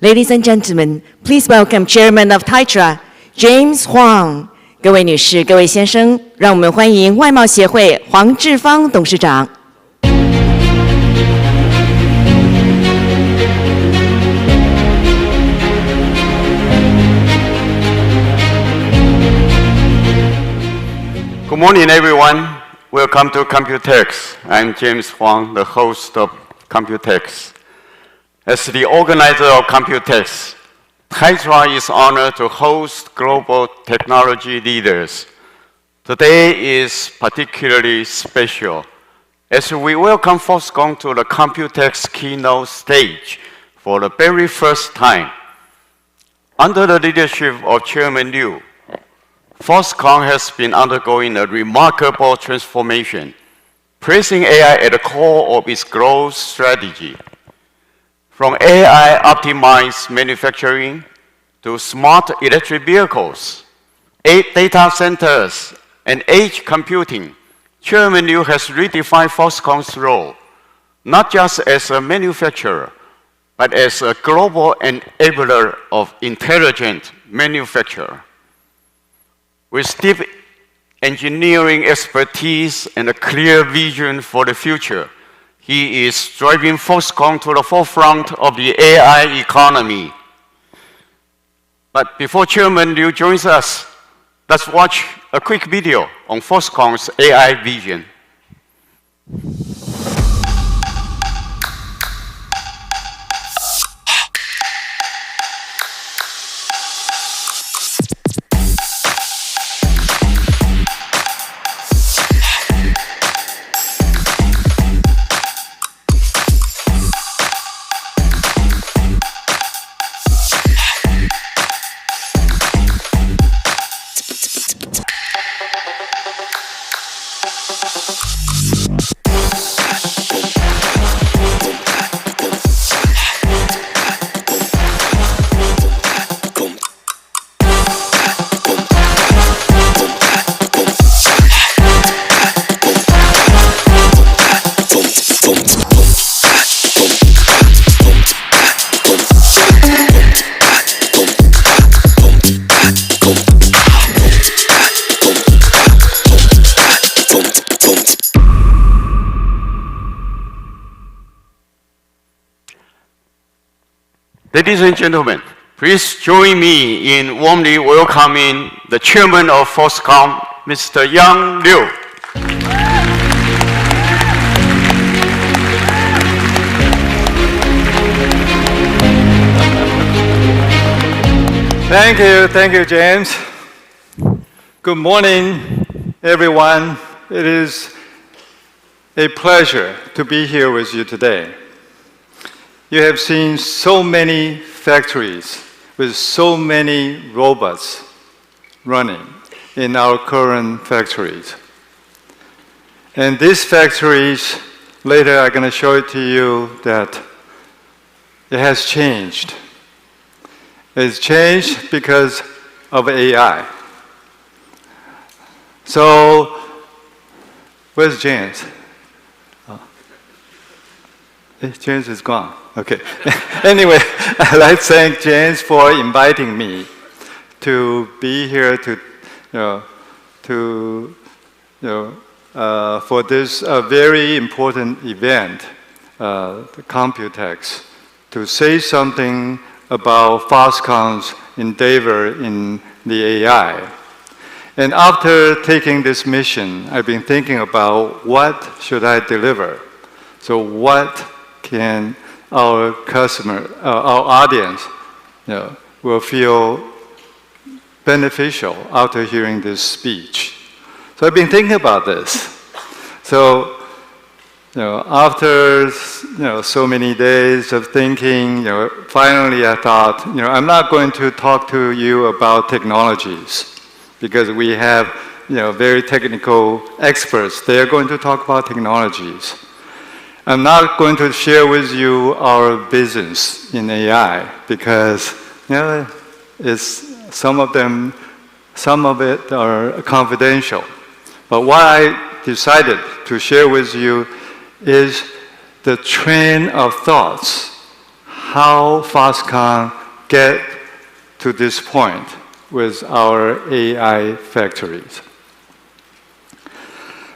Ladies and gentlemen, please welcome Chairman of Titra, James Huang. 各位女士、各位先生，让我们欢迎外贸协会黄志芳董事长。Good morning, everyone. Welcome to Computex. I'm James Huang, the host of Computex. As the organizer of Computex, Titra is honored to host global technology leaders. Today is particularly special as we welcome Foxconn to the Computex keynote stage for the very first time. Under the leadership of Chairman Liu, Foxconn has been undergoing a remarkable transformation, placing AI at the core of its growth strategy. From AI-optimized manufacturing to smart electric vehicles, data centers, and edge computing, Chairman Liu has redefined Foxconn's role, not just as a manufacturer, but as a global enabler of intelligent manufacture. With deep engineering expertise and a clear vision for the future, he is driving Foxconn to the forefront of the AI economy. But before Chairman Liu joins us, let's watch a quick video on Foxconn's AI vision. Ladies and gentlemen, please join me in warmly welcoming the chairman of Foxconn, Mr. Yang Liu. Thank you, James. Good morning, everyone. It is a pleasure to be here with you today. You have seen so many factories with so many robots running in our current factories. And these factories, later I'm going to show it to you that it has changed. It's changed because of AI. So, where's James? James is gone. Okay. Anyway, I'd like to thank James for inviting me to be here for this very important event, the Computex, to say something about Foxconn's endeavor in the AI. And after taking this mission, I've been thinking about what should I deliver. So what can our customer, our audience, will feel beneficial after hearing this speech. So I've been thinking about this. So, after so many days of thinking, finally I thought, I'm not going to talk to you about technologies because we have, very technical experts. They are going to talk about technologies. I'm not going to share with you our business in AI because some of it are confidential. But what I decided to share with you is the train of thoughts, how Foxconn get to this point with our AI factories.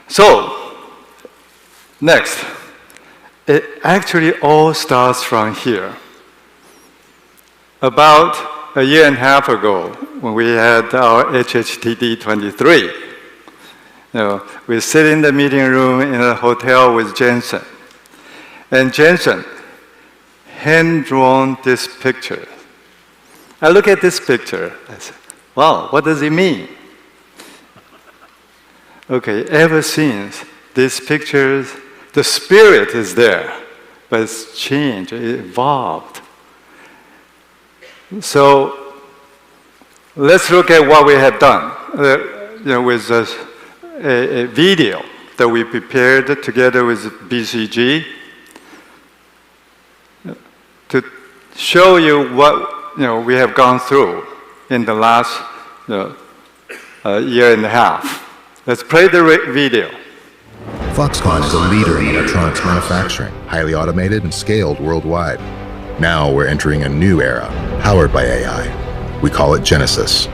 So, next, it actually all starts from here. About a year and a half ago, when we had our HHTD 23, we sit in the meeting room in a hotel with Jensen. And Jensen hand-drawn this picture. I look at this picture, I say, wow, what does it mean? Okay, ever since these pictures, the spirit is there, but it's changed, it evolved. So let's look at what we have done with a video that we prepared together with BCG to show you what we have gone through in the last year and a half. Let's play the video. Foxconn is a leader in electronics manufacturing, highly automated and scaled worldwide. Now we're entering a new era, powered by AI. We call it Genesis.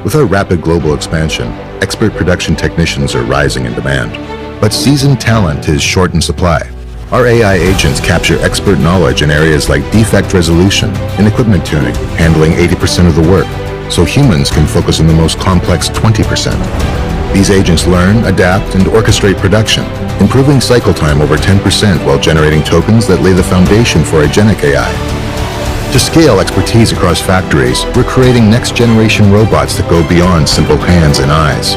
With our rapid global expansion, expert production technicians are rising in demand. But seasoned talent is short in supply. Our AI agents capture expert knowledge in areas like defect resolution and equipment tuning, handling 80% of the work, so humans can focus on the most complex 20%. These agents learn, adapt, and orchestrate production, improving cycle time over 10% while generating tokens that lay the foundation for agentic AI. To scale expertise across factories, we're creating next-generation robots that go beyond simple hands and eyes.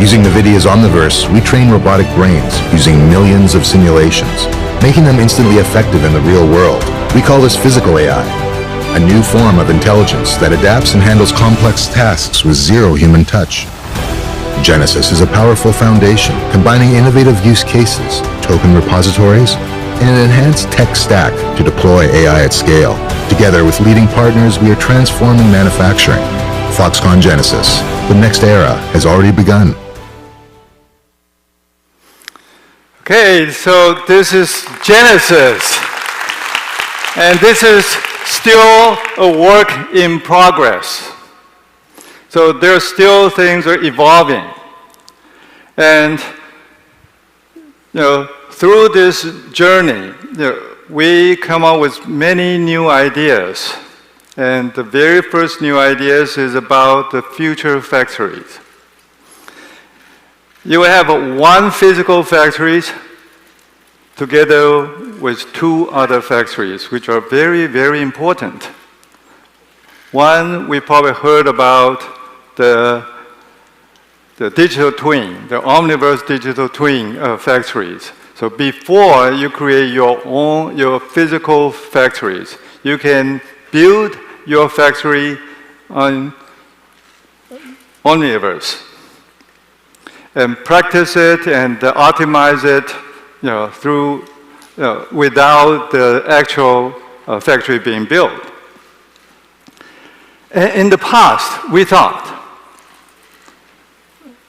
Using NVIDIA's Omniverse, we train robotic brains using millions of simulations, making them instantly effective in the real world. We call this physical AI, a new form of intelligence that adapts and handles complex tasks with zero human touch. Genesis is a powerful foundation, combining innovative use cases, token repositories, and an enhanced tech stack to deploy AI at scale. Together with leading partners, we are transforming manufacturing. Foxconn Genesis, the next era has already begun. Okay, so this is Genesis. And this is still a work in progress. So there are still things are evolving. And through this journey, we come up with many new ideas. And the very first new ideas is about the future factories. You have one physical factories together with two other factories, which are very, very important. One, we probably heard about the digital twin, the Omniverse digital twin factories. So before you create your physical factories, you can build your factory on Omniverse and practice it and optimize it through without the actual factory being built. In the past, we thought,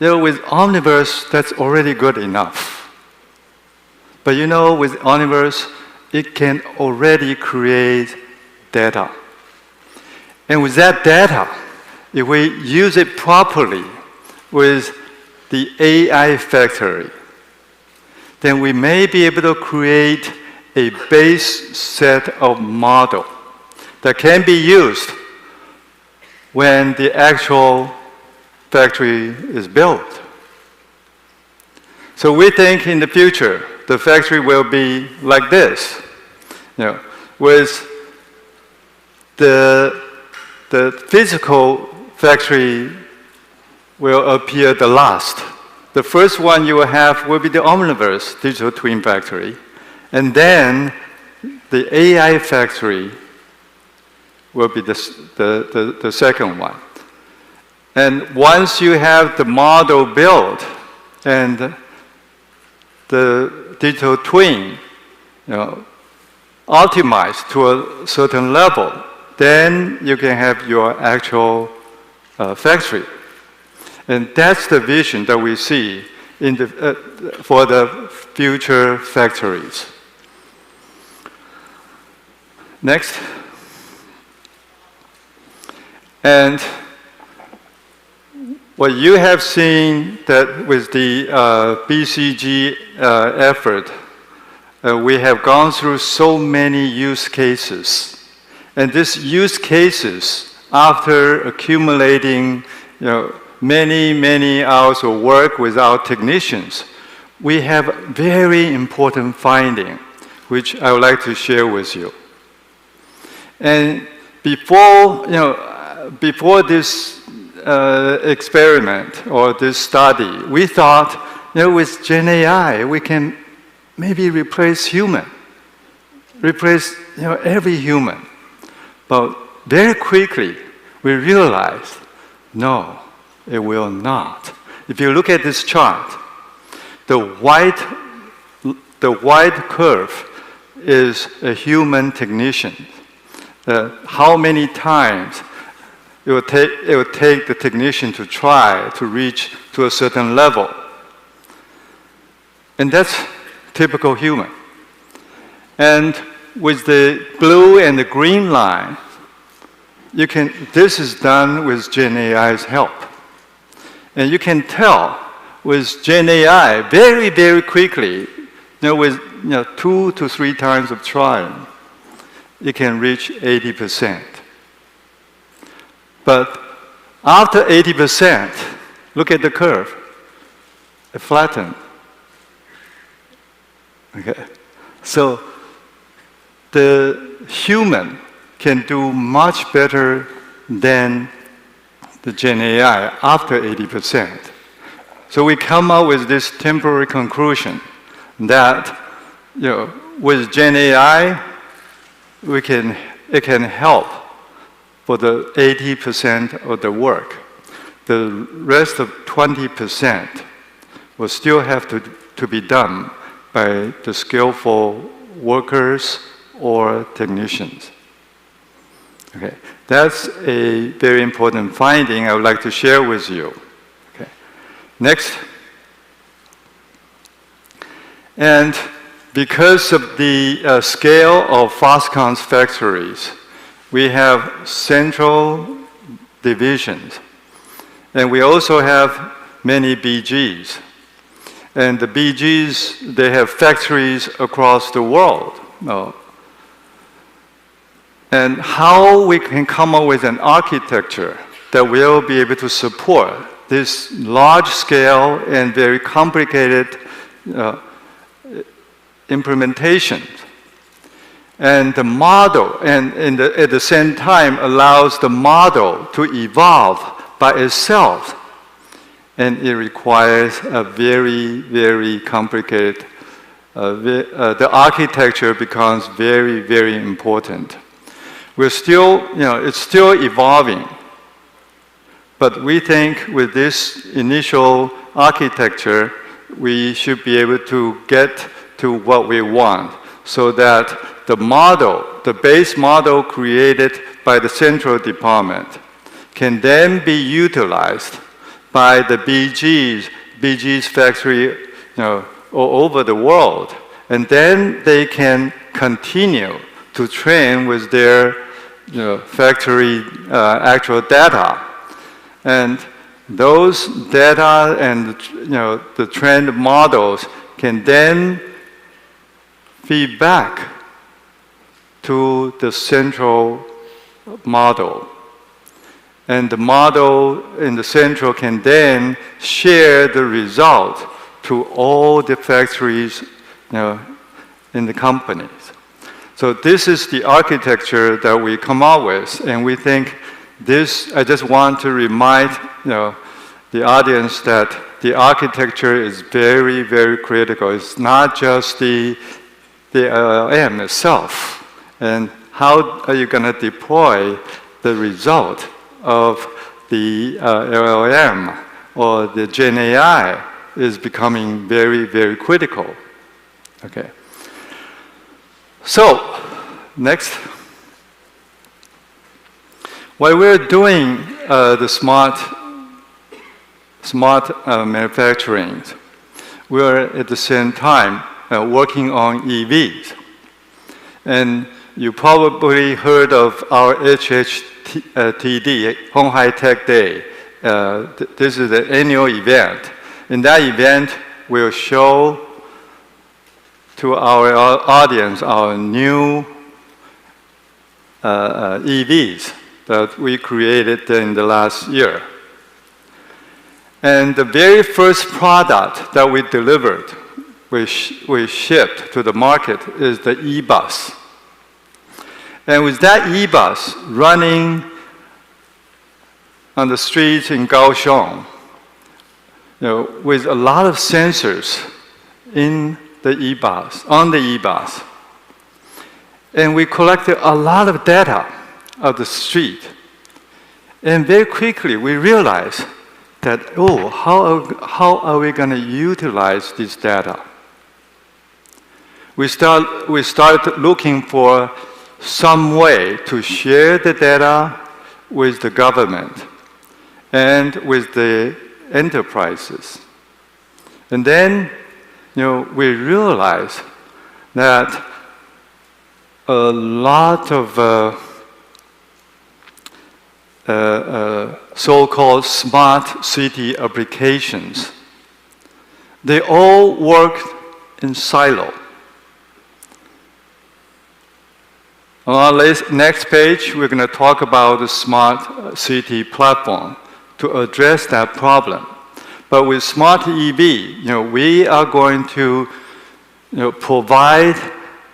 with Omniverse, that's already good enough. But with Omniverse, it can already create data. And with that data, if we use it properly with the AI factory, then we may be able to create a base set of model that can be used when the actual factory is built. So we think in the future, the factory will be like this, with the physical factory will appear the last. The first one you will have will be the Omniverse digital twin factory. And then the AI factory will be the second one. And once you have the model built and the digital twin optimized to a certain level, then you can have your actual factory. And that's the vision that we see for the future factories. Next. And what you have seen that with the BCG effort, we have gone through so many use cases. And these use cases, after accumulating many hours of work with our technicians, we have very important finding, which I would like to share with you. And before this experiment or this study, we thought, with Gen AI, we can maybe replace every human. But very quickly, we realized, no, it will not. If you look at this chart, the white curve is a human technician. How many times it will take the technician to try to reach to a certain level. And that's typical human. And with the blue and the green line, this is done with Gen AI's help. And you can tell with Gen AI very, very quickly, with 2 to 3 times of trying, it can reach 80%. But after 80%, look at the curve. It flattened. Okay. So the human can do much better than the Gen AI after 80%. So we come up with this temporary conclusion that with Gen AI, it can help for the 80% of the work. The rest of 20% will still have to be done by the skillful workers or technicians. Okay, that's a very important finding I would like to share with you. Okay, next. And because of the scale of Foxconn's factories, we have central divisions. And we also have many BGs. And the BGs, they have factories across the world. And how we can come up with an architecture that will be able to support this large scale and very complicated implementation. And the model, and at the same time, allows the model to evolve by itself. And it requires a very, very complicated, the architecture becomes very, very important. We're still, it's still evolving. But we think with this initial architecture, we should be able to get to what we want, so that the model, the base model created by the central department, can then be utilized by the BG's factory, all over the world. And then they can continue to train with their factory actual data. And those data and the trained models can then feed back to the central model. And the model in the central can then share the result to all the factories in the companies. So this is the architecture that we come out with, and we think this, I just want to remind the audience that the architecture is very, very critical. It's not just the LLM itself. And how are you going to deploy the result of the LLM or the Gen AI is becoming very, very critical. Okay. So, next. While we're doing the smart manufacturing, we're at the same time working on EVs. And you probably heard of our HHTD, Honghai Tech Day. This is an annual event. In that event, we'll show to our audience our new EVs that we created in the last year. And the very first product that we delivered, we shipped to the market, is the e-bus. And with that e-bus running on the streets in Kaohsiung, with a lot of sensors in the e-bus, on the e-bus. And we collected a lot of data of the street. And very quickly we realized that, how are we going to utilize this data? We started looking for some way to share the data with the government and with the enterprises. And then, we realized that a lot of so-called smart city applications, they all work in silo. On our next page, we're going to talk about the smart city platform to address that problem. But with smart EV, we are going to provide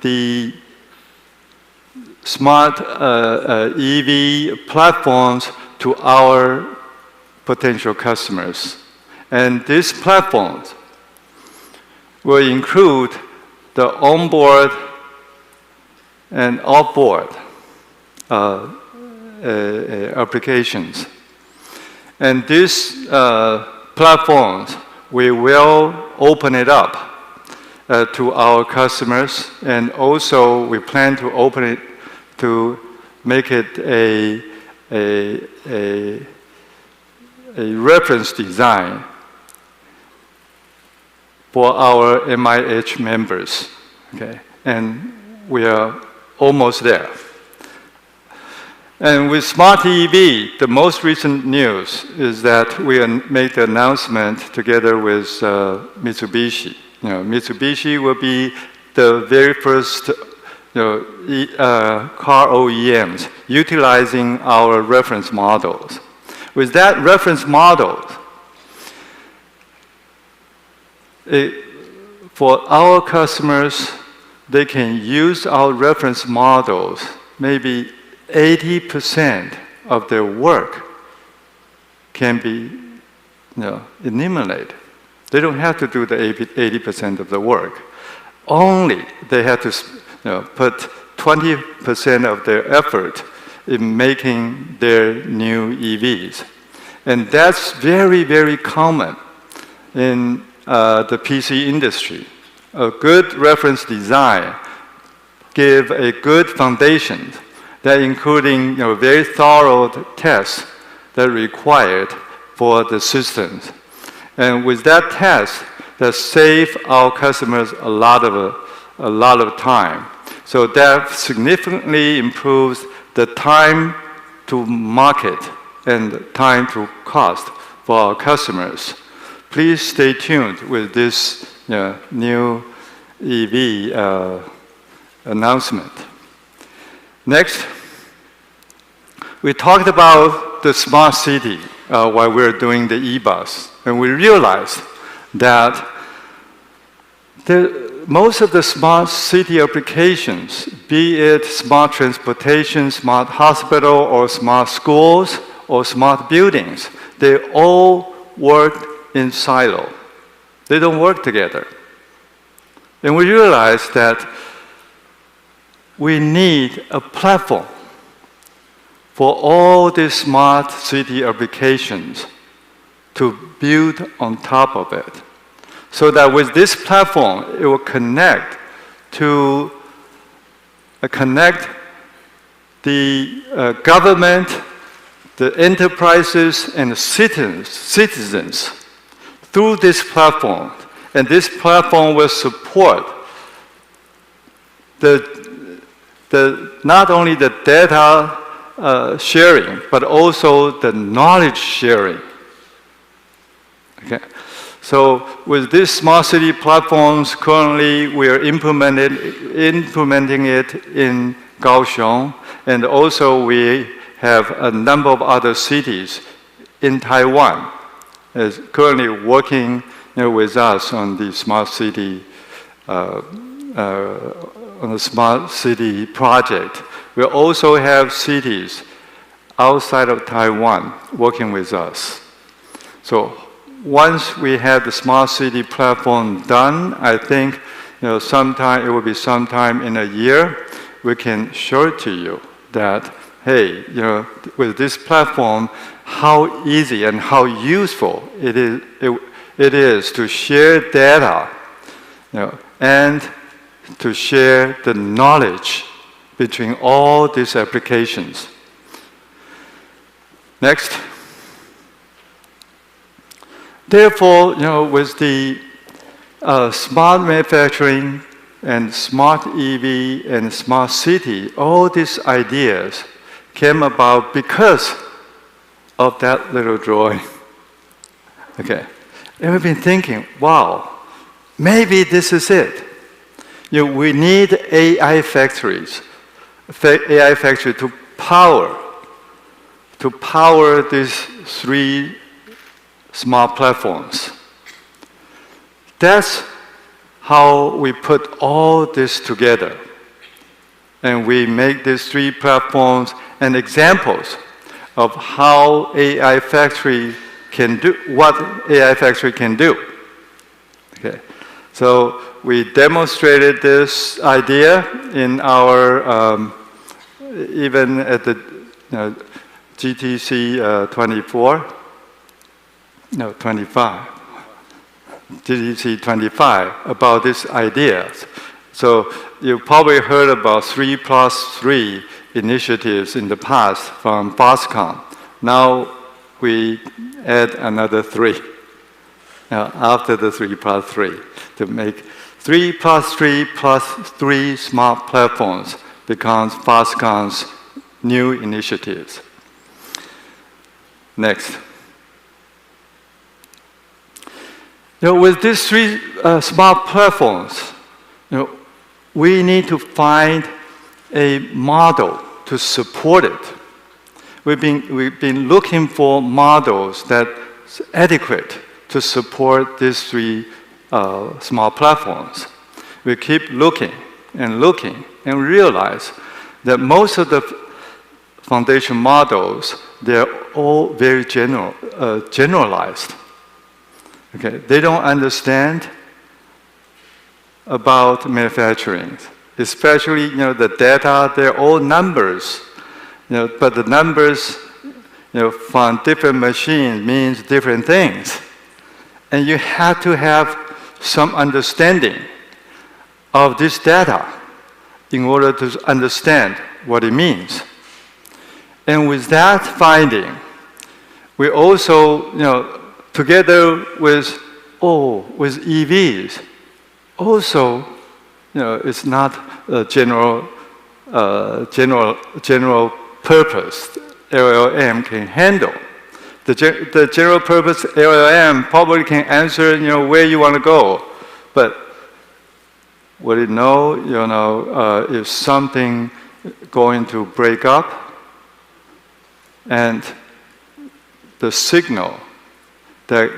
the smart EV platforms to our potential customers. And these platforms will include the onboard and offboard applications. And these platforms, we will open it up to our customers, and also we plan to open it to make it a reference design for our MIH members. Okay, and we are almost there. And with Smart EV, the most recent news is that we made the announcement together with Mitsubishi. Mitsubishi will be the very first car OEMs utilizing our reference models. With that reference model, for our customers, they can use our reference models. Maybe 80% of their work can be eliminated. They don't have to do the 80% of the work. Only they have to put 20% of their effort in making their new EVs. And that's very, very common in the PC industry. A good reference design gives a good foundation that including very thorough tests that are required for the systems. And with that test, that saves our customers a lot of time. So that significantly improves the time to market and time to cost for our customers. Please stay tuned with this new EV announcement. Next, we talked about the smart city while we were doing the e-bus, and we realized that most of the smart city applications, be it smart transportation, smart hospital, or smart schools, or smart buildings, they all work in silo. They don't work together. And we realized that we need a platform for all these smart city applications to build on top of it. So that with this platform, it will connect the government, the enterprises, and the citizens through this platform. And this platform will support the not only the data sharing, but also the knowledge sharing. Okay. So with these smart city platforms, currently we are implementing it in Kaohsiung, and also we have a number of other cities in Taiwan is currently working with us on the smart city project. We also have cities outside of Taiwan working with us. So once we have the smart city platform done, I think sometime it will be sometime in a year, we can show it to you that, hey, with this platform, how easy and how useful it is to share data, and to share the knowledge between all these applications. Next. Therefore, with the smart manufacturing and smart EV and smart city, all these ideas came about because of that little drawing. Okay. And we've been thinking, wow, maybe this is it. We need AI factories to power these three smart platforms. That's how we put all this together. And we make these three platforms and examples of how AI factory can do, what AI factory can do. Okay. So we demonstrated this idea in our, even at the GTC 25. GTC 25 about this idea. So you probably heard about 3+3 initiatives in the past from Foxconn. Now we add another 3 after the 3+3 to make 3+3+3 smart platforms becomes Foxconn's new initiatives. Next. With these three smart platforms, we need to find a model to support it. We've been looking for models that's adequate to support these three smart platforms. We keep looking and realize that most of the foundation models, they're all very generalized. Okay, they don't understand about manufacturing, especially the data. They're all numbers, but the numbers, from different machines means different things, and you have to have some understanding of this data in order to understand what it means. And with that finding, we also, together with EVs, also, it's not a general purpose LLM can handle. The general purpose LLM probably can answer, where you want to go, but would it know, if something going to break up, and the signal that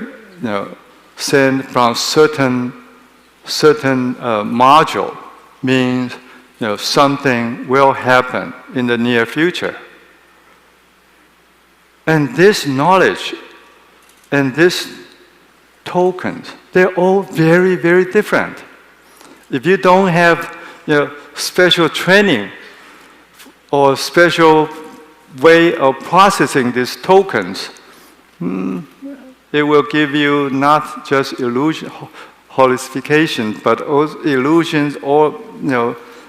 sent from certain module means something will happen in the near future. And this knowledge and these tokens, they're all very, very different. If you don't have special training or special way of processing these tokens, it will give you not just illusion, hallucination, but also illusions or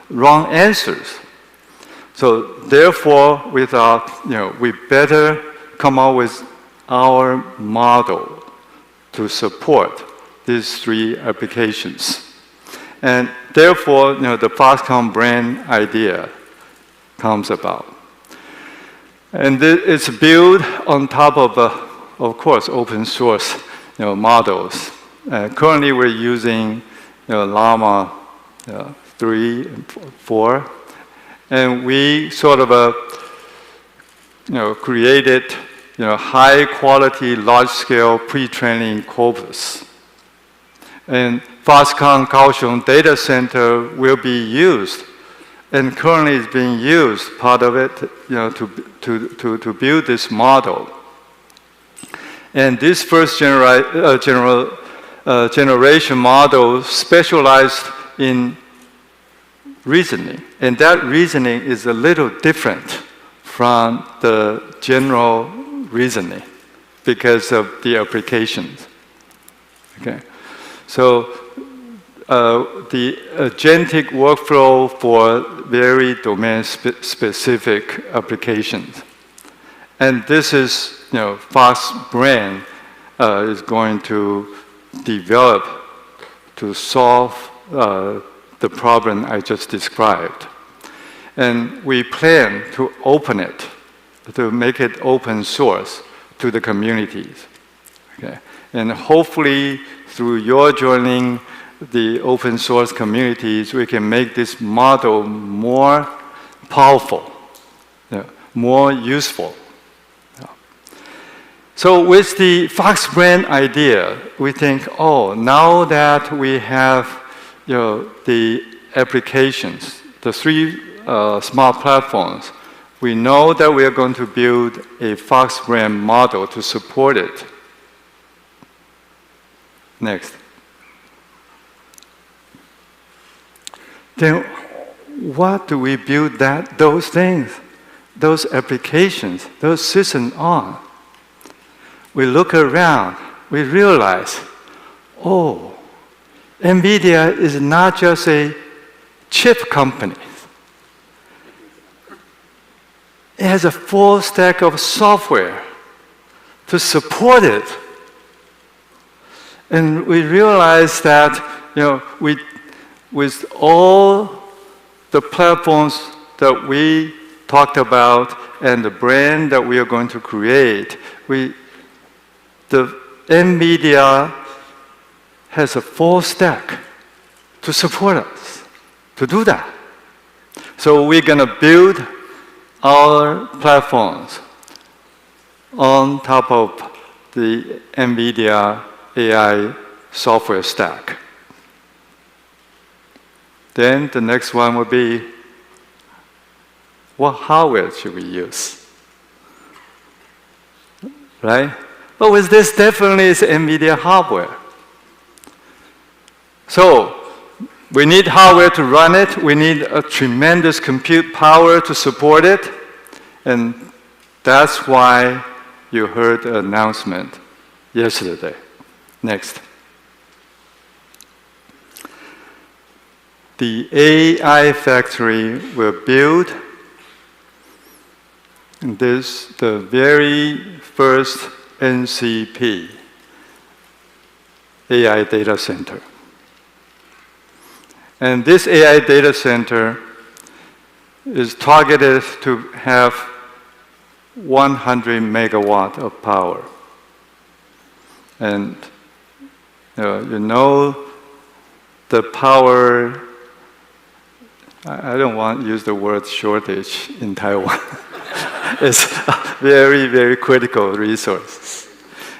wrong answers. So therefore, we thought we better come up with our model to support these three applications. And therefore, the Foxconn brand idea comes about. And it's built on top of course, open source models. Currently, we're using Llama 3 and 4, and we sort of created high-quality, large-scale pre-training corpus. And Foxconn Kaohsiung data center will be used, and currently is being used, part of it, to build this model. And this first generation model specialized in reasoning, and that reasoning is a little different from the general reasoning because of the applications. Okay, so the agentic workflow for very domain-specific applications, and this is Fox Brain is going to develop to solve the problem I just described. And we plan to open it, to make it open source to the communities. Okay? And hopefully, through your joining the open source communities, we can make this model more powerful, more useful. So with the Fox Brand idea, we think, oh, now that we have the applications, the 3 smart platforms, we know that we are going to build a Fox Brand model to support it. Next. Then what do we build those things, those applications, those systems on? We look around, we realize, oh, NVIDIA is not just a chip company. It has a full stack of software to support it. And we realize that, with all the platforms that we talked about and the brand that we are going to create, the NVIDIA has a full stack to support us to do that. So we're going to build our platforms on top of the NVIDIA AI software stack. Then the next one will be, what hardware should we use? Right? But with this, definitely it's NVIDIA hardware. So we need hardware to run it. We need a tremendous compute power to support it. And that's why you heard the announcement yesterday. Next. The AI factory will build the very first NCP, AI data center. And this AI data center is targeted to have 100 megawatt of power. And the power, I don't want to use the word shortage in Taiwan. It's a very, very critical resource.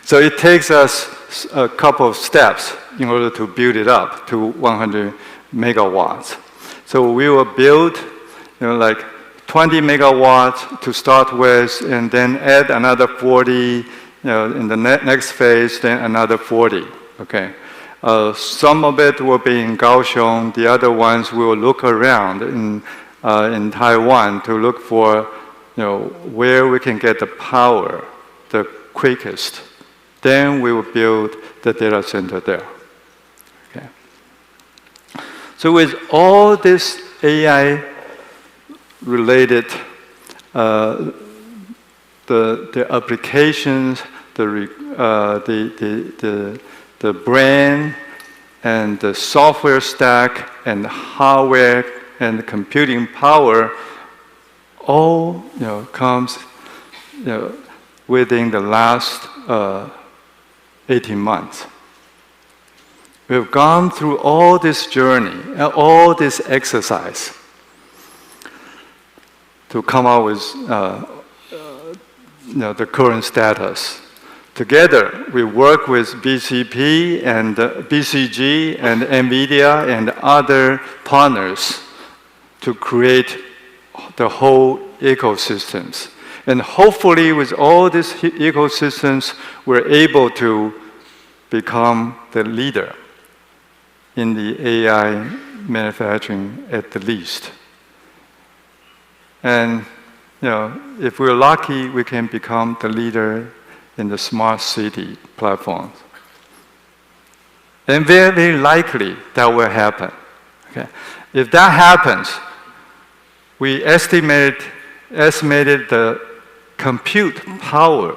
So it takes us a couple of steps in order to build it up to 100 megawatts. So we will build, like 20 megawatts to start with, and then add another 40, in the next phase, then another 40. Okay. Some of it will be in Kaohsiung. The other ones we will look around in Taiwan to look for, where we can get the power the quickest. Then we will build the data center there. Okay. So with all this AI-related, the applications, the brand, and the software stack, and the hardware, and the computing power, all comes within the last 18 months. We've gone through all this journey and all this exercise to come out with the current status. Together, we work with BCP and BCG and NVIDIA and other partners to create the whole ecosystems. And hopefully, with all these ecosystems, we're able to become the leader in the AI manufacturing at the least. And if we're lucky, we can become the leader in the smart city platforms. And very, very likely that will happen. Okay? If that happens, we estimated the compute power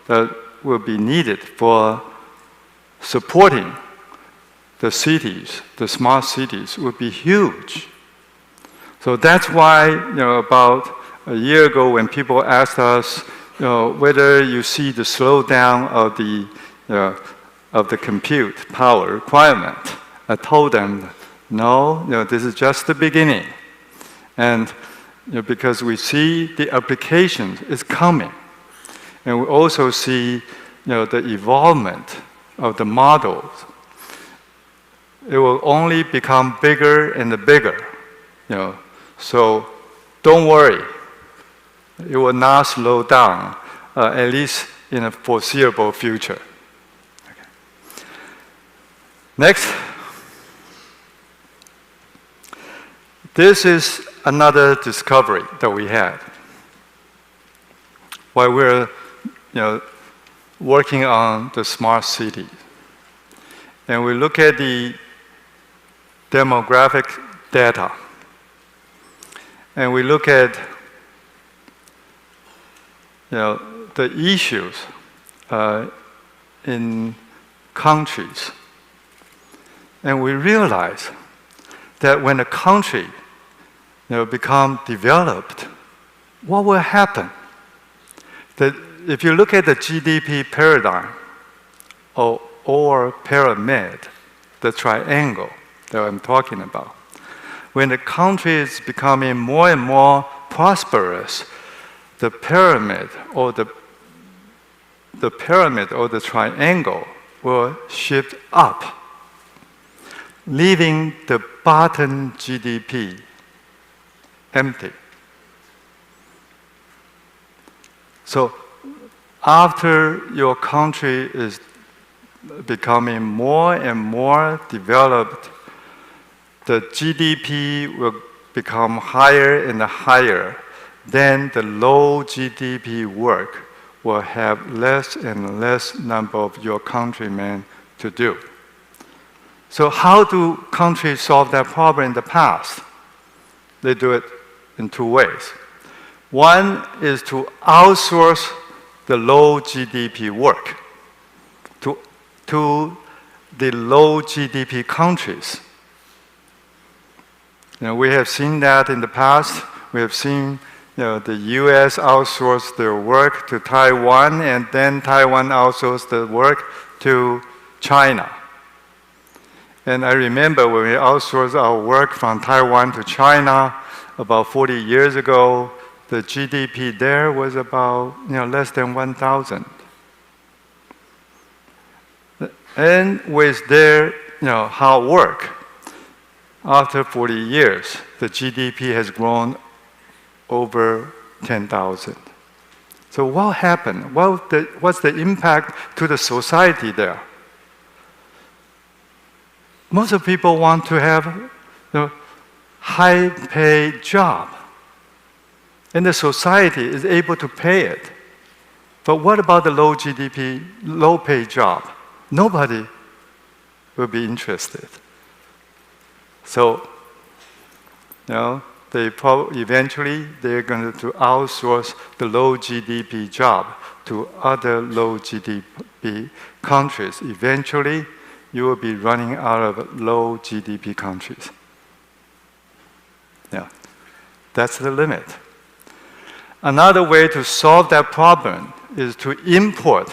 that will be needed for supporting the cities, the smart cities, would be huge. So that's why, about a year ago, when people asked us, whether you see the slowdown of the compute power requirement, I told them, no, this is just the beginning. And because we see the application is coming, and we also see the evolvement of the models. It will only become bigger and bigger. So don't worry. It will not slow down, at least in a foreseeable future. Okay. Next. This is another discovery that we had while we're working on the smart city. And we look at the demographic data. And we look at the issues in countries. And we realize that when a country become developed, what will happen? That if you look at the GDP paradigm or pyramid, the triangle that I'm talking about, when the country is becoming more and more prosperous, the pyramid or the triangle will shift up, leaving the bottom GDP empty. So after your country is becoming more and more developed, the GDP will become higher and higher. Then the low GDP work will have less and less number of your countrymen to do. So how do countries solve that problem in the past? They do it in two ways. One is to outsource the low GDP work to the low GDP countries. We have seen that in the past. We have seen the US outsource their work to Taiwan, and then Taiwan outsourced the work to China. And I remember when we outsourced our work from Taiwan to China about 40 years ago, the GDP there was about less than 1,000. And with their hard work, after 40 years, the GDP has grown over 10,000. So what happened? What's the impact to the society there? Most of people want to have a high-paid job, and the society is able to pay it. But what about the low GDP, low-paid job? Nobody will be interested. So, eventually they're going to outsource the low GDP job to other low GDP countries. Eventually, you will be running out of low GDP countries. Yeah, that's the limit. Another way to solve that problem is to import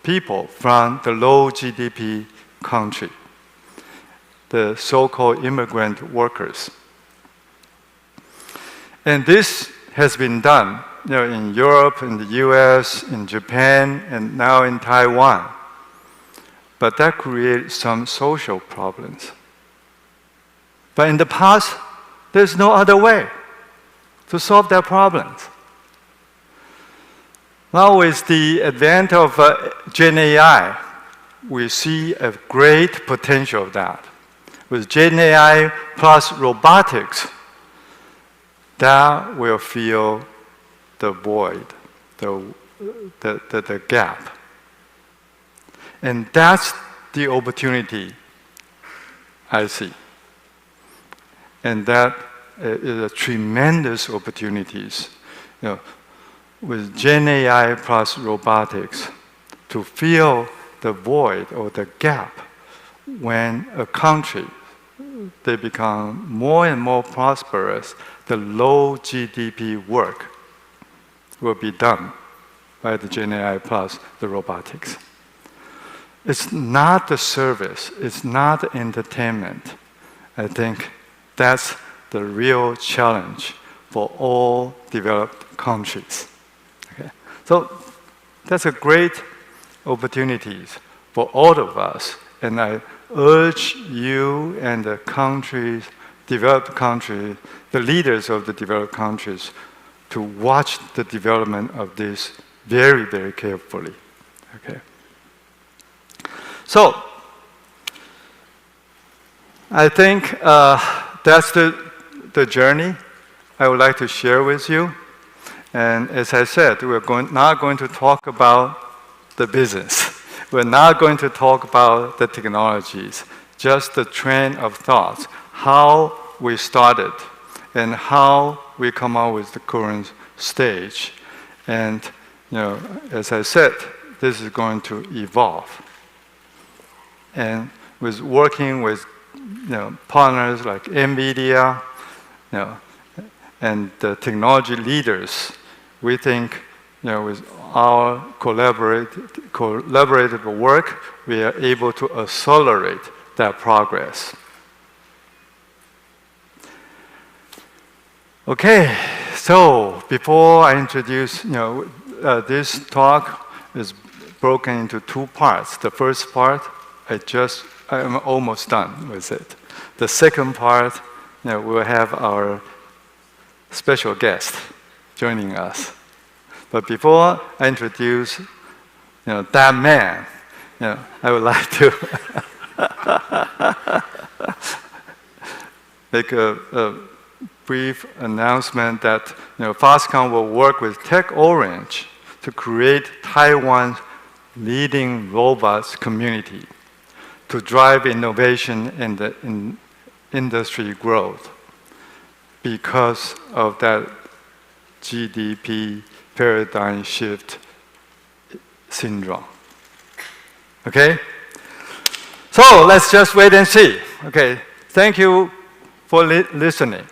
people from the low GDP country, the so-called immigrant workers. And this has been done in Europe, in the US, in Japan, and now in Taiwan. But that creates some social problems. But in the past, there's no other way to solve that problems. Now with the advent of Gen AI, we see a great potential of that. With Gen AI plus robotics, that will fill the void, the gap. And that's the opportunity I see. And that is a tremendous opportunities with Gen AI plus robotics to fill the void or the gap when a country, they become more and more prosperous, the low GDP work will be done by the Gen AI plus the robotics. It's not the service, it's not entertainment. I think that's the real challenge for all developed countries. Okay? So that's a great opportunity for all of us. And I urge you and the countries, developed countries, the leaders of the developed countries, to watch the development of this very, very carefully. Okay. So, I think that's the journey I would like to share with you. And as I said, we're not going to talk about the business. We're not going to talk about the technologies, just the train of thoughts, how we started and how we come out with the current stage. And as I said, this is going to evolve. And with working with partners like NVIDIA and the technology leaders, we think with our collaborative work, we are able to accelerate that progress. Okay, so before I introduce, this talk is broken into two parts. The first part, I'm almost done with it. The second part, we'll have our special guest joining us. But before I introduce, that man, I would like to make a brief announcement that Foxconn will work with TechOrange to create Taiwan's leading robots community to drive innovation and the industry growth because of that GDP paradigm shift syndrome. Okay? So let's just wait and see. Okay, thank you for listening.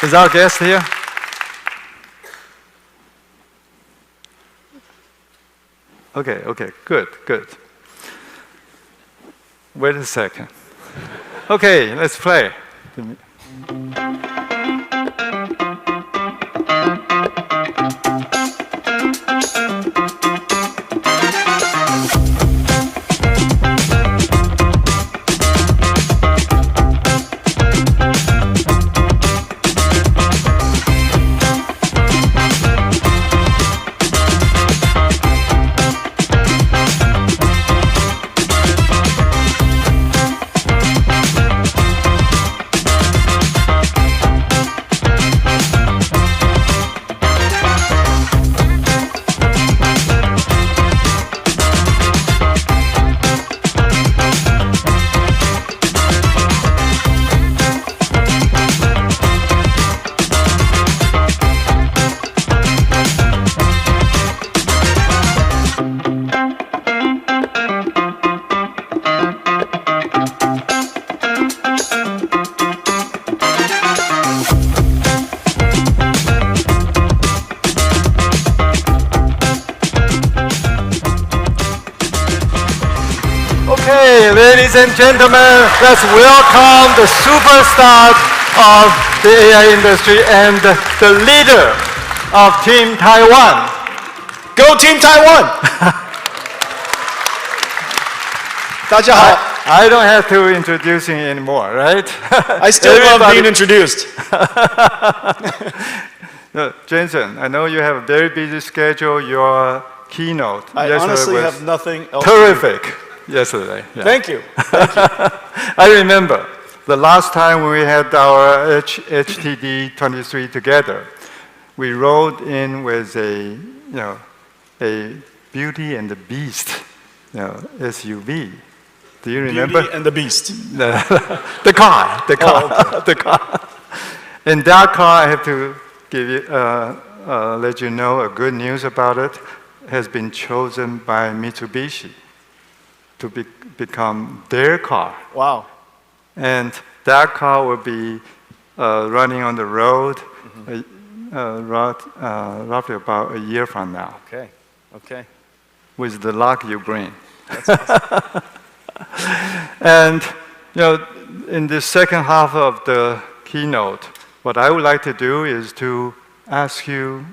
Is our guest here? Okay, good. Wait a second. Okay, let's play. Okay, ladies and gentlemen, let's welcome the superstar of the AI industry and the leader of Team Taiwan. Go Team Taiwan! 大家好。 I don't have to introduce him anymore, right? I still love being introduced. Jensen, I know you have a very busy schedule. Your keynote I honestly have nothing else. Terrific yesterday. Yeah. Thank you. I remember the last time we had our HTD 23 together. We rode in with a Beauty and the Beast SUV. Do you remember? Beauty and the Beast. The car. Oh, okay. The car. In that car, I have to give you, let you know a good news about it. Has been chosen by Mitsubishi to become their car. Wow. And that car will be running on the road roughly about a year from now. Okay. Okay. With the luck you bring. That's awesome. And in the second half of the keynote, what I would like to do is to ask you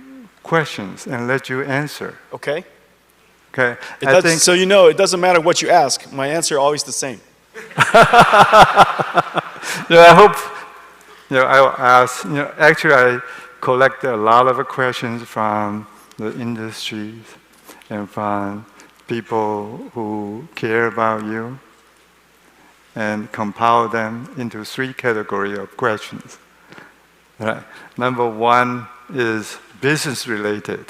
questions and let you answer. Okay. Okay. So you know, it doesn't matter what you ask. My answer is always the same. I hope I'll ask. Actually, I collected a lot of questions from the industries and from people who care about you, and compile them into 3 categories of questions. Right. Number 1 is business related.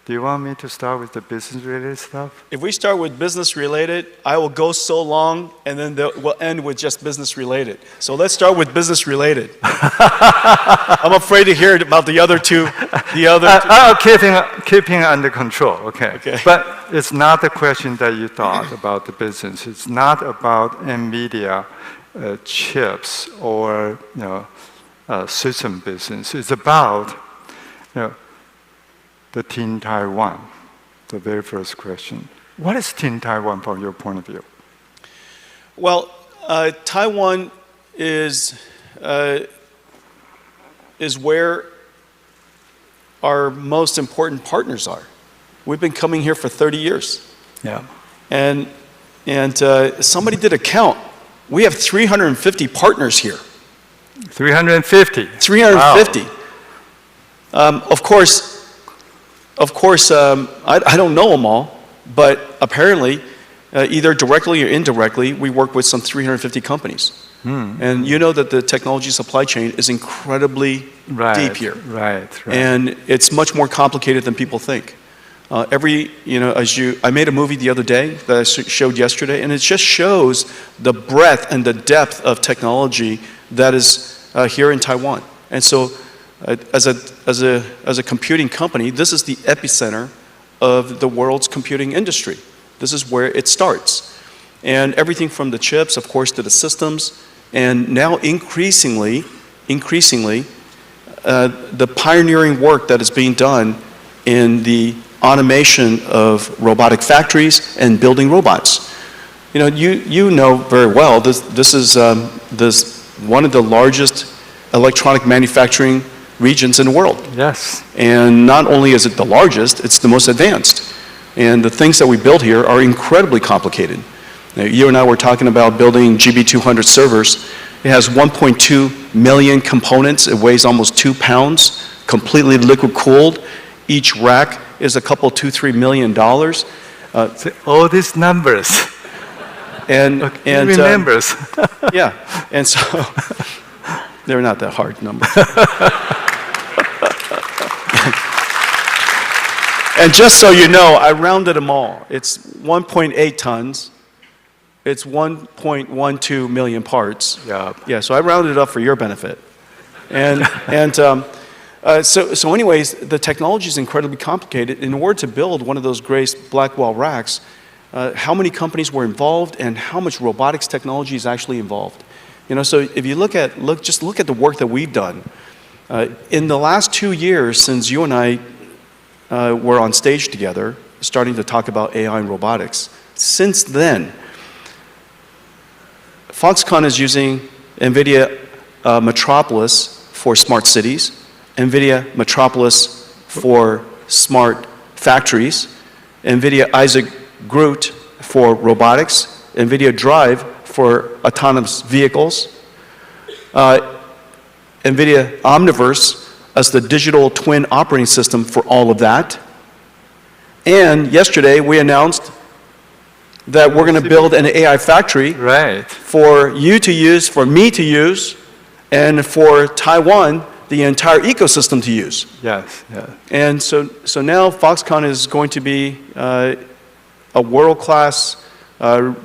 Do you want me to start with the business related stuff? If we start with business related, I will go so long, and then we'll end with just business related. So let's start with business related. I'm afraid to hear about the other two. I'll keep it under control. Okay. But it's not the question that you thought about the business. It's not about NVIDIA chips or system business. It's about the Team Taiwan, the very first question. What is Team Taiwan from your point of view? Well, Taiwan is where our most important partners are. We've been coming here for 30 years. Yeah. And somebody did a count. We have 350 partners here. 350? 350. Wow. Of course, I don't know them all, but apparently, either directly or indirectly, we work with some 350 companies. And you know that the technology supply chain is incredibly deep here. Right. And it's much more complicated than people think. I made a movie the other day that I showed yesterday, and it just shows the breadth and the depth of technology that is here in Taiwan. And so, as a computing company, this is the epicenter of the world's computing industry. This is where it starts. And everything from the chips, of course, to the systems, and now increasingly, the pioneering work that is being done in the automation of robotic factories and building robots. You know very well, this is one of the largest electronic manufacturing regions in the world. Yes. And not only is it the largest, it's the most advanced. And the things that we build here are incredibly complicated. Now, you and I were talking about building GB200 servers. It has 1.2 million components. It weighs almost 2 pounds, completely liquid cooled. Each rack is a couple, $2-3 million. All these numbers. And remembers. Yeah, and so they're not that hard numbers. And just so you know, I rounded them all. It's 1.8 tons. It's 1.12 million parts. Yeah, so I rounded it up for your benefit. So anyways, the technology is incredibly complicated. In order to build one of those Grace Blackwell racks, how many companies were involved and how much robotics technology is actually involved. So if you look at the work that we've done. In the last 2 years since you and I were on stage together, starting to talk about AI and robotics, since then, Foxconn is using NVIDIA Metropolis for smart cities, NVIDIA Metropolis for smart factories, NVIDIA Isaac GR00T for robotics, NVIDIA Drive for autonomous vehicles, NVIDIA Omniverse as the digital twin operating system for all of that. And yesterday we announced that we're going to build an AI factory for you to use, for me to use, and for Taiwan, the entire ecosystem to use. Yes, yes. And so now Foxconn is going to be a world-class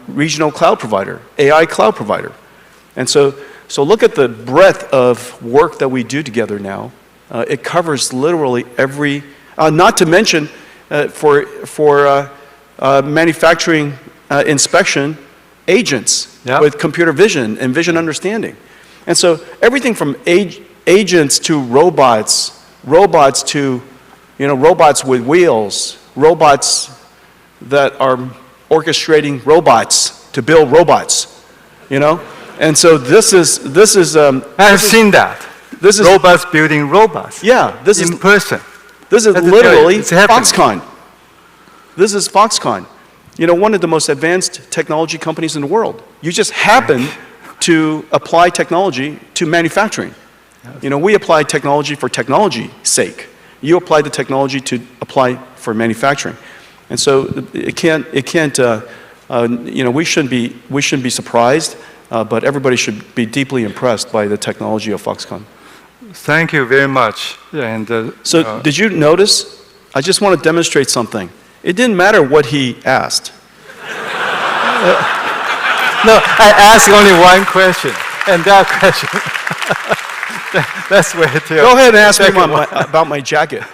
regional cloud provider, AI cloud provider. And so look at the breadth of work that we do together now. It covers literally every, not to mention for manufacturing inspection agents with computer vision and vision understanding. And so everything from agents to robots to, robots with wheels, robots that are orchestrating robots to build robots, And so this is I've seen that. This is robots building robots. Yeah, this is in person. This is literally it's happening. Foxconn. This is Foxconn. One of the most advanced technology companies in the world. You just happen to apply technology to manufacturing. We apply technology for technology's sake. You apply the technology to apply for manufacturing. And so we shouldn't be surprised, but everybody should be deeply impressed by the technology of Foxconn. Thank you very much. And so did you notice? I just want to demonstrate something. It didn't matter what he asked. No, I asked only one question, and that question. That's where it is. Go ahead and ask me about my jacket.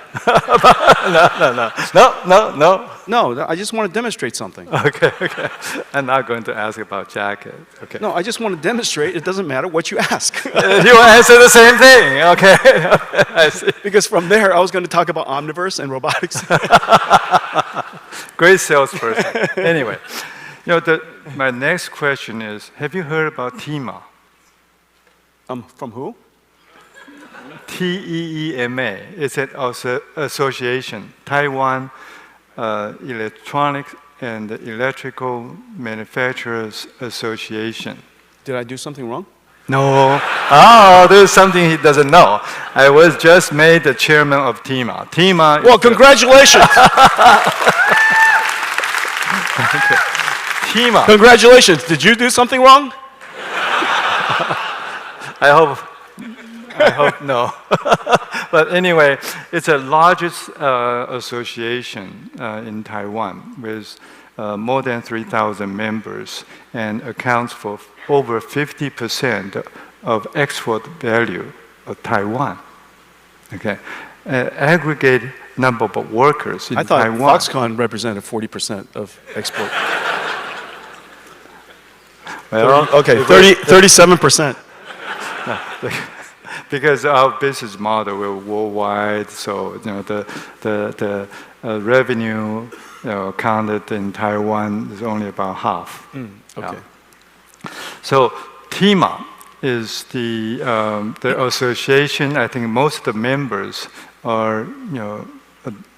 No, I just want to demonstrate something. Okay. I'm not going to ask about jacket. Okay. No, I just want to demonstrate. It doesn't matter what you ask. You answer the same thing. Okay. I see. Because from there, I was going to talk about Omniverse and robotics. Great salesperson. Anyway, my next question is: have you heard about TEMA? From who? TEEMA. It's an association, Taiwan Electronics and Electrical Manufacturers Association. Did I do something wrong? No. Oh, there's something he doesn't know. I was just made the chairman of TEMA. TEMA. Well, congratulations. Okay. TEMA. Congratulations. Did you do something wrong? I hope no. But anyway, it's the largest association in Taiwan with more than 3,000 members and accounts for over 50% of export value of Taiwan. Okay, aggregate number of workers in Taiwan. I thought Foxconn represented 40% of export. Well, 37%. Because our business model, we're worldwide, so the revenue counted in Taiwan is only about half. Okay. So TEMA is the association. I think most of the members are,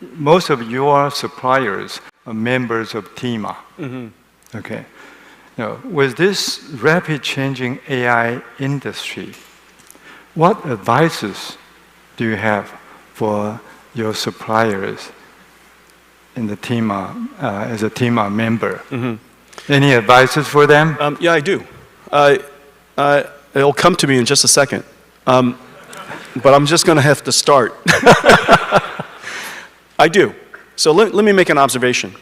most of your suppliers are members of TEMA. Okay. With this rapid changing AI industry, what advices do you have for your suppliers in the TEMA, as a TEMA member? Any advices for them? Yeah, I do. It'll come to me in just a second. But I'm just going to have to start. I do. So let me make an observation.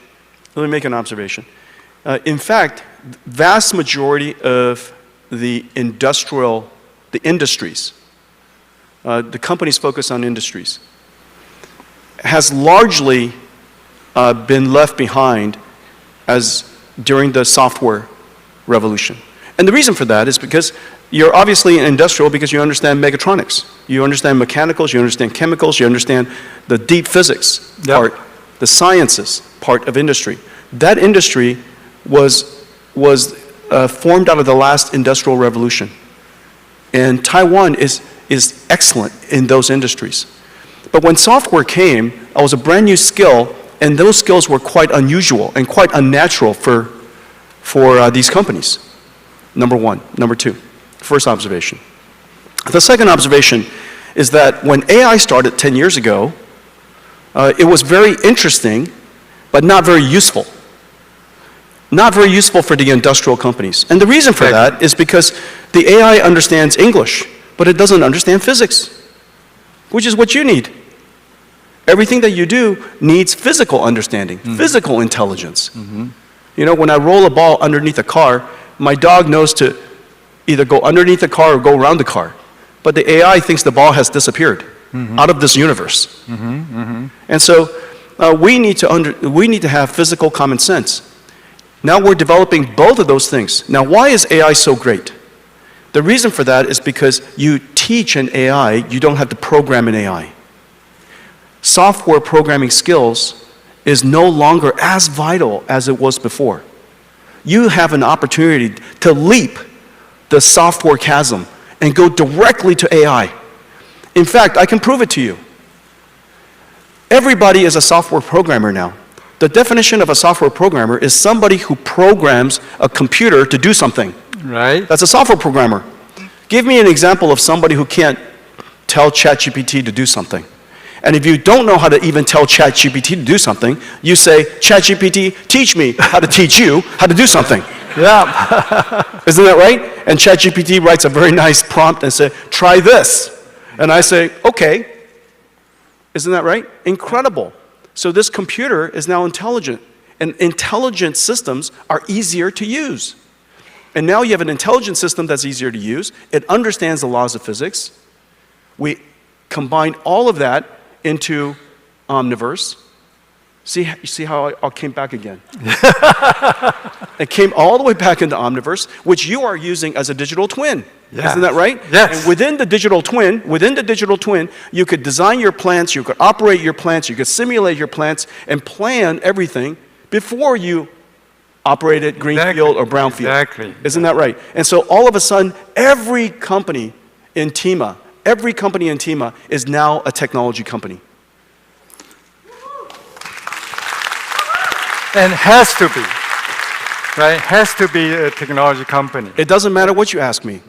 In fact, vast majority of the industries, the companies focus on industries, has largely been left behind as during the software revolution. And the reason for that is because you're obviously industrial because you understand mechatronics. You understand mechanicals, you understand chemicals, you understand the deep physics part, the sciences part of industry. That industry was formed out of the last industrial revolution. And Taiwan is excellent in those industries. But when software came, it was a brand new skill, and those skills were quite unusual and quite unnatural for these companies. Number one. Number two, first observation. The second observation is that when AI started 10 years ago, it was very interesting, but not very useful. Not very useful for the industrial companies. And the reason for that is because the AI understands English, but it doesn't understand physics, which is what you need. Everything that you do needs physical understanding, physical intelligence. You know, when I roll a ball underneath a car, my dog knows to either go underneath the car or go around the car. But the AI thinks the ball has disappeared out of this universe. And so we need to have physical common sense. Now we're developing both of those things. Now, why is AI so great? The reason for that is because you teach an AI, you don't have to program an AI. Software programming skills is no longer as vital as it was before. You have an opportunity to leap the software chasm and go directly to AI. In fact, I can prove it to you. Everybody is a software programmer now. The definition of a software programmer is somebody who programs a computer to do something. Right. That's a software programmer. Give me an example of somebody who can't tell ChatGPT to do something. And if you don't know how to even tell ChatGPT to do something, you say, ChatGPT, teach me how to teach you how to do something. Yeah. Isn't that right? And ChatGPT writes a very nice prompt and says, try this. And I say, okay. Isn't that right? Incredible. So this computer is now intelligent. And intelligent systems are easier to use. And now you have an intelligent system that's easier to use. It understands the laws of physics. We combine all of that into Omniverse. See how I came back again? It came all the way back into Omniverse, which you are using as a digital twin. Yes. Isn't that right? Yes. And within the digital twin, you could design your plants, you could operate your plants, you could simulate your plants, and plan everything before you operate it greenfield or brownfield. Exactly. Isn't that right? And so all of a sudden, every company in TEMA is now a technology company. And has to be, right? Has to be a technology company. It doesn't matter what you ask me.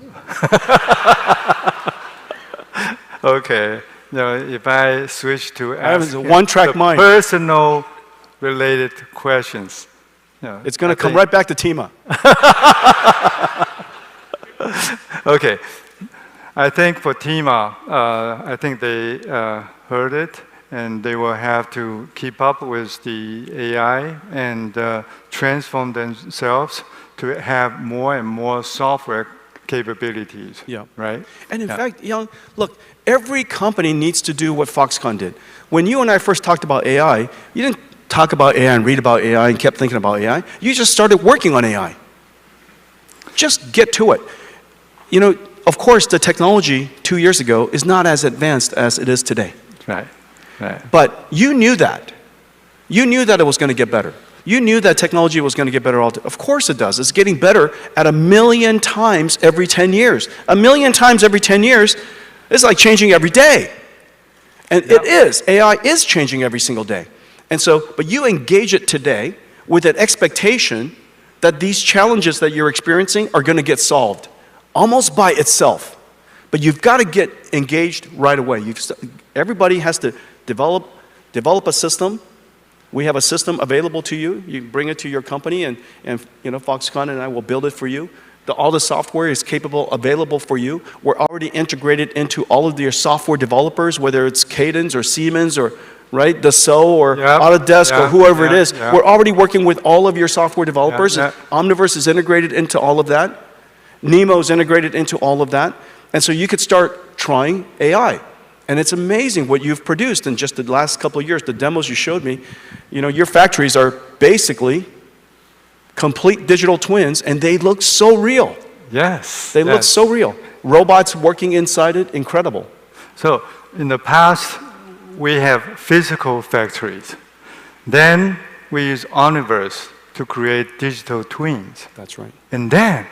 Okay. Now, if I switch to ask a one-track mind. Personal related questions. It's going to come right back to TEMA. Okay. I think for TEMA, I think they heard it, and they will have to keep up with the AI and transform themselves to have more and more software capabilities. Yeah. Right? And in fact, look, every company needs to do what Foxconn did. When you and I first talked about AI, you didn't talk about AI and read about AI and kept thinking about AI. You just started working on AI. Just get to it. Of course, the technology 2 years ago is not as advanced as it is today. Right. Right. But you knew that. You knew that it was going to get better. You knew that technology was going to get better. Of course it does. It's getting better at 1,000,000 times every 10 years. 1,000,000 times every 10 years is like changing every day. And it is. AI is changing every single day. And so, but you engage it today with an expectation that these challenges that you're experiencing are going to get solved almost by itself. But you've got to get engaged right away. Everybody has to develop a system. We have a system available to you. You bring it to your company, and Foxconn and I will build it for you. All the software is available for you. We're already integrated into all of your software developers, whether it's Cadence or Siemens or right, Dassault or Autodesk or whoever it is. We're already working with all of your software developers. Omniverse is integrated into all of that. Nemo is integrated into all of that. And so you could start trying AI. And it's amazing what you've produced in just the last couple of years. The demos you showed me, your factories are basically complete digital twins, and they look so real. Yes. They look so real. Robots working inside it, incredible. So in the past, we have physical factories. Then we use Omniverse to create digital twins. That's right. And then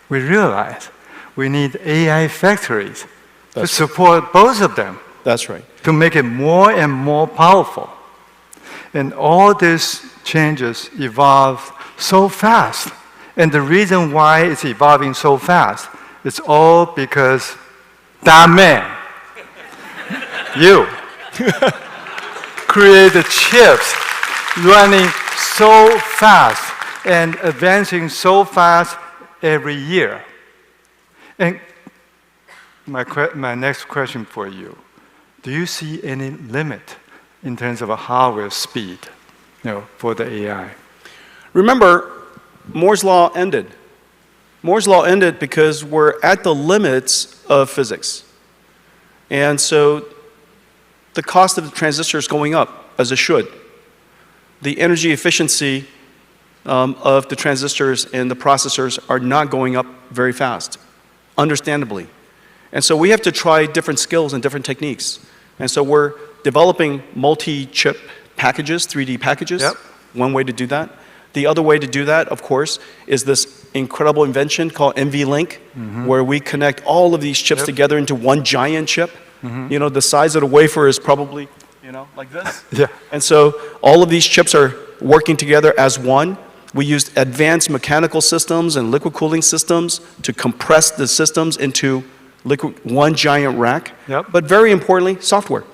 we realized we need AI factories to That's support both of them, That's right. to make it more and more powerful. And all these changes evolved so fast. And the reason why it's evolving so fast is all because that man, you, created chips running so fast and advancing so fast every year. And my next question for you, do you see any limit in terms of hardware speed, for the AI? Remember, Moore's law ended. Moore's law ended because we're at the limits of physics. And so the cost of the transistor is going up, as it should. The energy efficiency of the transistors and the processors are not going up very fast, understandably. And so we have to try different skills and different techniques. And so we're developing multi-chip packages, 3D packages. Yep. One way to do that. The other way to do that, of course, is this incredible invention called NVLink, where we connect all of these chips together into one giant chip. You know, the size of the wafer is probably, like this. Yeah. And so all of these chips are working together as one. We used advanced mechanical systems and liquid cooling systems to compress the systems into one giant rack. Yep. But very importantly, software.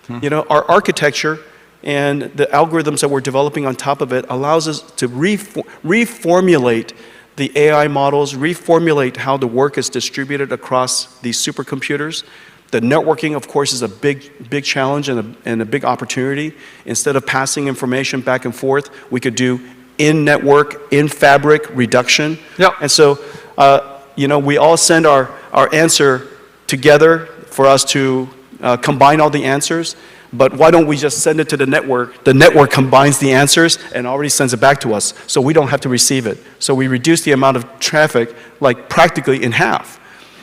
Our architecture and the algorithms that we're developing on top of it allows us to reformulate the AI models, reformulate how the work is distributed across these supercomputers. The networking, of course, is a big challenge and a big opportunity. Instead of passing information back and forth, we could do in-network, in-fabric reduction. Yep. And so, we all send our answer together for us to combine all the answers. But why don't we just send it to the network? The network combines the answers and already sends it back to us, so we don't have to receive it. So we reduce the amount of traffic like practically in half.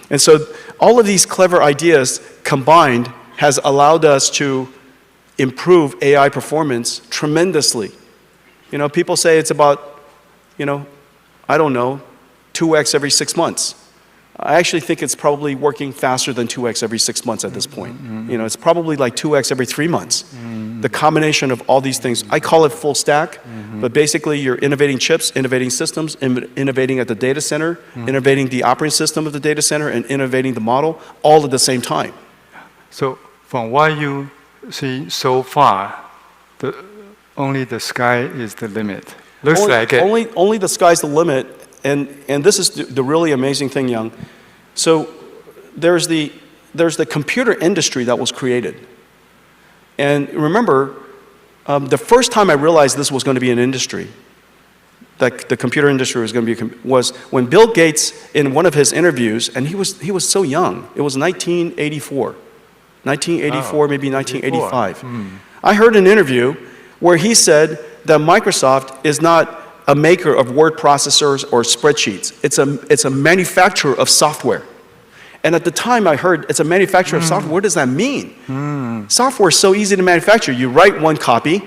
And so all of these clever ideas combined has allowed us to improve AI performance tremendously. People say it's about, 2x every 6 months. I actually think it's probably working faster than 2x every 6 months at this point. It's probably like 2x every 3 months. The combination of all these things, I call it full stack, but basically you're innovating chips, innovating systems, innovating at the data center, innovating the operating system of the data center, and innovating the model all at the same time. So from what you see so far, only the sky is the limit. Looks like it. Only the sky's the limit. And this is the really amazing thing, Young. So there's the computer industry that was created. And remember, the first time I realized this was going to be an industry, that the computer industry was going to be, was when Bill Gates, in one of his interviews, and he was so young. It was 1984, maybe 1985. I heard an interview where he said that Microsoft is not a maker of word processors or spreadsheets. It's a manufacturer of software. And at the time I heard it's a manufacturer of software. What does that mean? Software is so easy to manufacture. You write one copy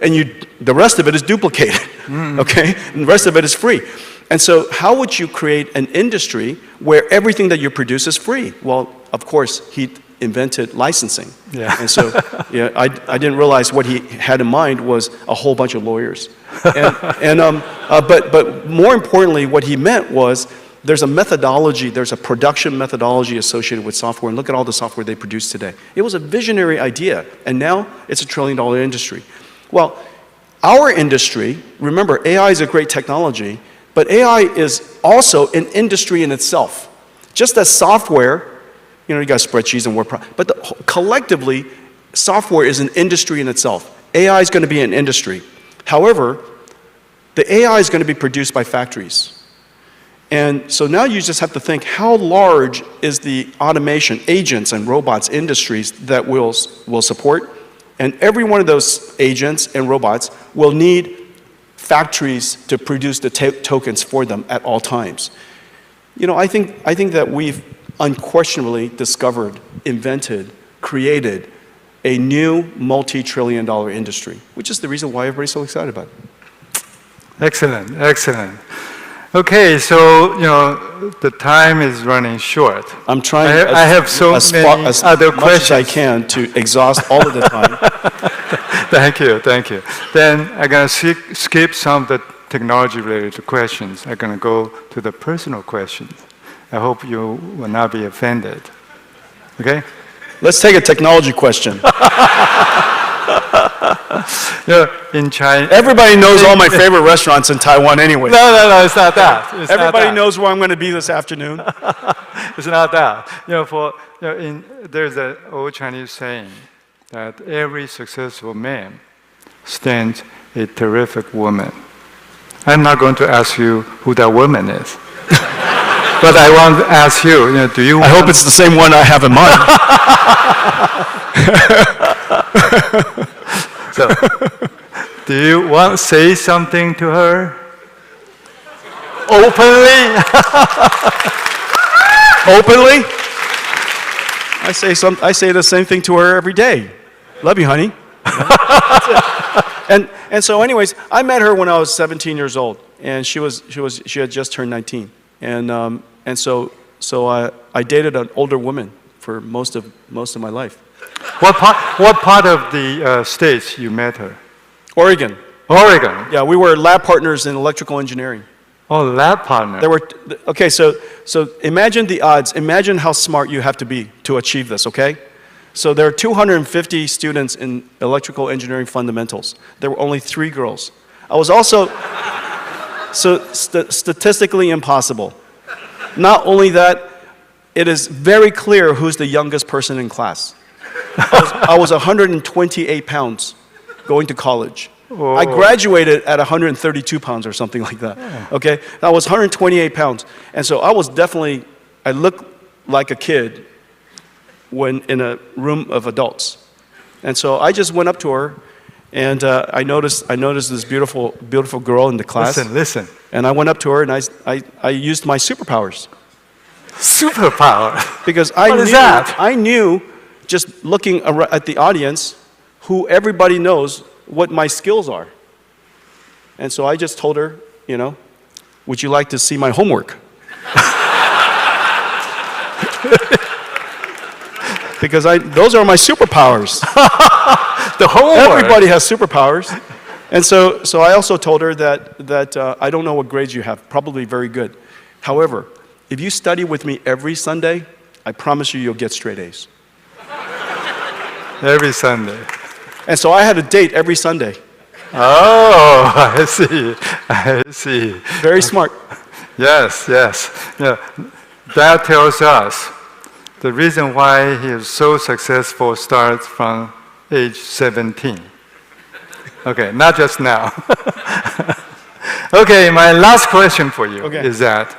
and the rest of it is duplicated, okay? And the rest of it is free. And so how would you create an industry where everything that you produce is free? Well, of course, he invented licensing. Yeah. And so I didn't realize what he had in mind was a whole bunch of lawyers. But more importantly, what he meant was there's a methodology, there's a production methodology associated with software, and look at all the software they produce today. It was a visionary idea, and now it's a $1 trillion industry. Well, our industry, remember, AI is a great technology, but AI is also an industry in itself. Just as software, you got spreadsheets and word but collectively, software is an industry in itself. AI is going to be an industry. However, the AI is going to be produced by factories. And so now you just have to think, how large is the automation, agents and robots industries that we'll support? And every one of those agents and robots will need factories to produce the tokens for them at all times. I think that we've unquestionably discovered, invented, created a new multi-trillion-dollar industry, which is the reason why everybody's so excited about it. Excellent, excellent. Okay, so the time is running short. I'm trying I have so many other much questions. as I can to exhaust all of the time. Thank you, thank you. Then I'm going to skip some of the technology-related questions. I'm going to go to the personal questions. I hope you will not be offended. Okay? Let's take a technology question. In China, Everybody knows all my favorite restaurants in Taiwan anyway. No, it's not that. It's not Everybody that. knows where I'm going to be this afternoon. It's not that. There's an old Chinese saying that every successful man stands a terrific woman. I'm not going to ask you who that woman is. But I want to ask you, do you... I hope it's the same one I have in mind. So, do you want to say something to her? Openly? Openly? I say the same thing to her every day. Love you, honey. And so anyways, I met her when I was 17 years old, and she had just turned 19. And so I dated an older woman for most of my life. What part of the States you met her? Oregon. Oregon? Yeah, we were lab partners in electrical engineering. Oh, lab partner. Okay, so imagine the odds. Imagine how smart you have to be to achieve this, okay? So there are 250 students in electrical engineering fundamentals. There were only 3 girls. I was also statistically impossible. Not only that, it is very clear who's the youngest person in class. I was 128 pounds going to college. Whoa. I graduated at 132 pounds or something like that. Okay? I was 128 pounds. And so I looked like a kid when in a room of adults. And so I just went up to her, and I noticed this beautiful girl in the class. Listen. And I went up to her, and I used my superpowers. Superpower? Because I knew, just looking at the audience, who everybody knows what my skills are. And so I just told her, would you like to see my homework? Because those are my superpowers. The homework. Everybody has superpowers. And so I also told her that I don't know what grades you have, probably very good. However, if you study with me every Sunday, I promise you'll get straight A's. Every Sunday. And so I had a date every Sunday. Oh, I see. Very smart. Yes. Yeah. That tells us the reason why he is so successful starts from age 17. Okay, not just now. Okay, my last question for you is that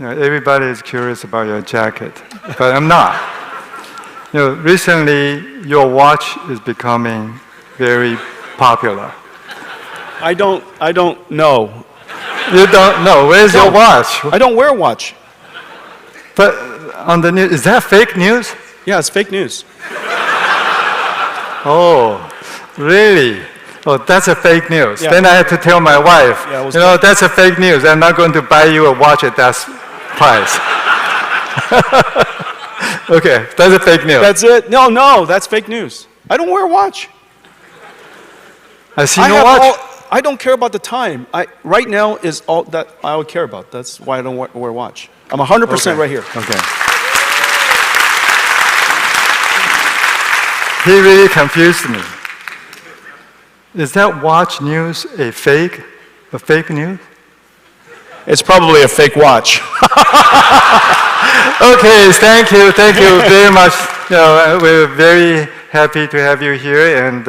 everybody is curious about your jacket, but I'm not. Recently your watch is becoming very popular. I don't know. You don't know. Where's your watch? I don't wear a watch. But on the news, is that fake news? Yeah, it's fake news. Oh, really? Oh, that's a fake news. Yeah. Then I have to tell my wife, Yeah, that's a fake news. I'm not going to buy you a watch at that price. Okay, that's a fake news. That's it? No, that's fake news. I don't wear a watch. I see no watch. I don't care about the time. Right now is all that I would care about. That's why I don't wear a watch. I'm 100% right here. Okay. He really confused me. Is that watch news a fake news? It's probably a fake watch. Okay, thank you very much. We're very happy to have you here, and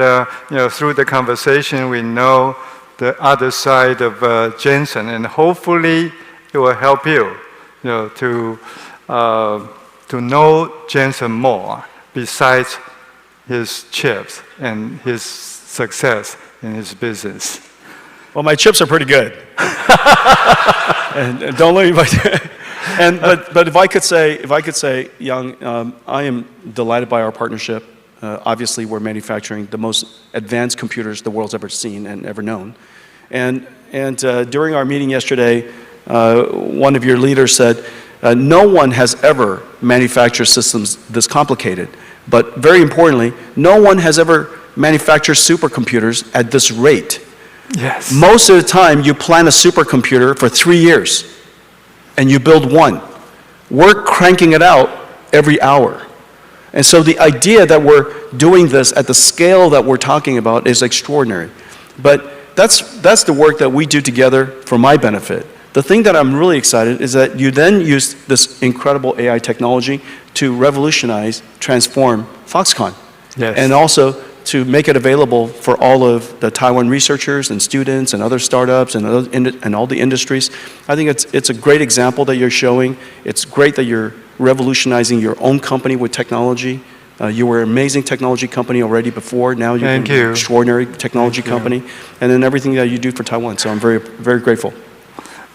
through the conversation, we know the other side of Jensen, and hopefully it will help you, to know Jensen more besides his chips and his success in his business. Well, my chips are pretty good. and don't let me. But if I could say, Young, I am delighted by our partnership. obviously we're manufacturing the most advanced computers the world's ever seen and ever known. And during our meeting yesterday, one of your leaders said, no one has ever manufactured systems this complicated. But very importantly, no one has ever manufactured supercomputers at this rate. Yes. Most of the time, you plan a supercomputer for 3 years, and you build one. We're cranking it out every hour. And so the idea that we're doing this at the scale that we're talking about is extraordinary. But that's the work that we do together for my benefit. The thing that I'm really excited is that you then use this incredible AI technology to revolutionize, transform Foxconn. Yes. And also to make it available for all of the Taiwan researchers and students and other startups and all the industries. I think it's a great example that you're showing. It's great that you're revolutionizing your own company with technology. You were an amazing technology company already before. Now you're an extraordinary technology company. And then everything that you do for Taiwan. So I'm very, very grateful.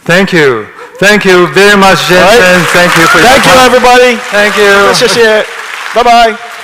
Thank you. Thank you very much, Jensen. Right. Thank you for your Thank you, everybody. Thank you. 谢谢，拜拜。